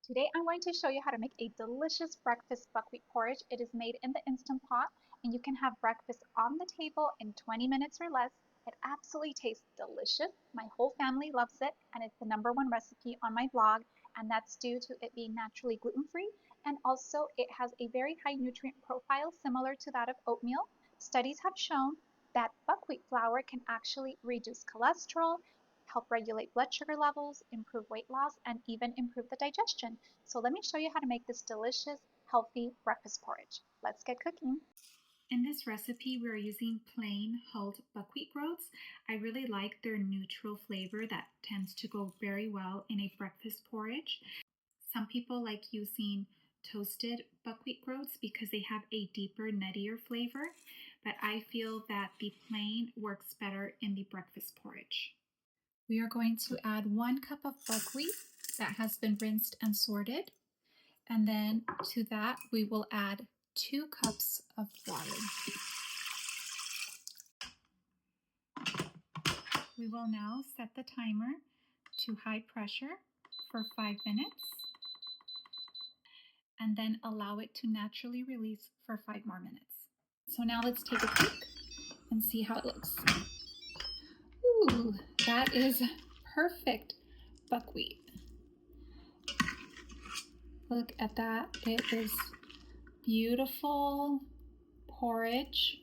Today I'm going to show you how to make a delicious breakfast buckwheat porridge. It is made in the Instant Pot and you can have breakfast on the table in 20 minutes or less. It absolutely tastes delicious. My whole family loves it and it's the #1 recipe on my blog, and that's due to it being naturally gluten-free, and also it has a very high nutrient profile similar to that of oatmeal. Studies have shown that buckwheat flour can actually reduce cholesterol, help regulate blood sugar levels, improve weight loss, and even improve the digestion. So let me show you how to make this delicious, healthy breakfast porridge. Let's get cooking. In this recipe, we're using plain hulled buckwheat groats. I really like their neutral flavor that tends to go very well in a breakfast porridge. Some people like using toasted buckwheat groats because they have a deeper, nuttier flavor, but I feel that the plain works better in the breakfast porridge. We are going to add 1 cup of buckwheat that has been rinsed and sorted. And then to that, we will add 2 cups of water. We will now set the timer to high pressure for 5 minutes and then allow it to naturally release for 5 more minutes. So now let's take a peek and see how it looks. Ooh, that is perfect buckwheat. Look at that. It is beautiful porridge.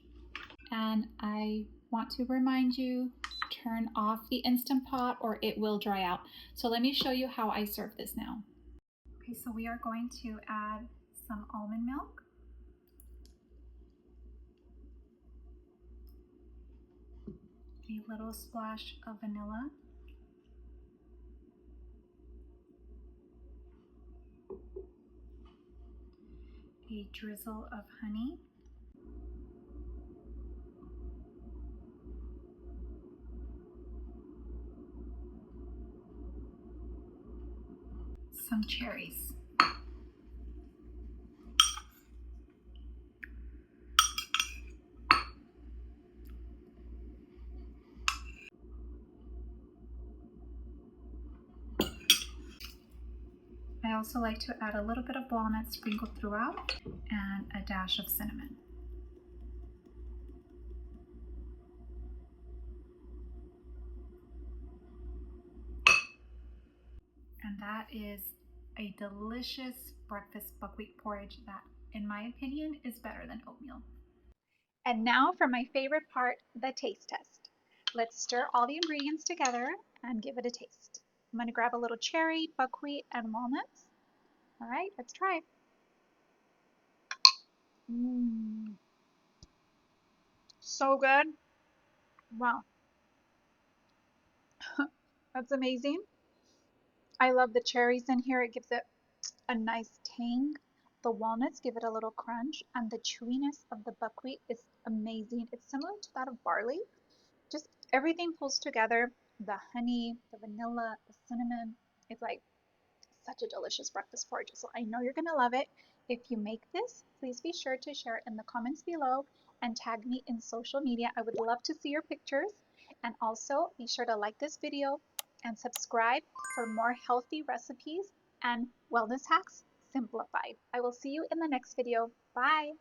And I want to remind you, turn off the Instant Pot or it will dry out. So let me show you how I serve this now. Okay, so we are going to add some almond milk. A little splash of vanilla. A drizzle of honey. Some cherries. I also like to add a little bit of walnut sprinkled throughout and a dash of cinnamon. And that is a delicious breakfast buckwheat porridge that, in my opinion, is better than oatmeal. And now for my favorite part, the taste test. Let's stir all the ingredients together and give it a taste. I'm going to grab a little cherry, buckwheat, and walnuts. All right, let's try. So good. Wow, that's amazing. I love the cherries in here. It gives it a nice tang. The walnuts give it a little crunch, and the chewiness of the buckwheat is amazing. It's similar to that of barley. Just everything pulls together. The honey, the vanilla, the cinnamon. It's like such a delicious breakfast porridge. So I know you're going to love it. If you make this, please be sure to share it in the comments below and tag me in social media. I would love to see your pictures. And also be sure to like this video and subscribe for more healthy recipes and wellness hacks simplified. I will see you in the next video. Bye.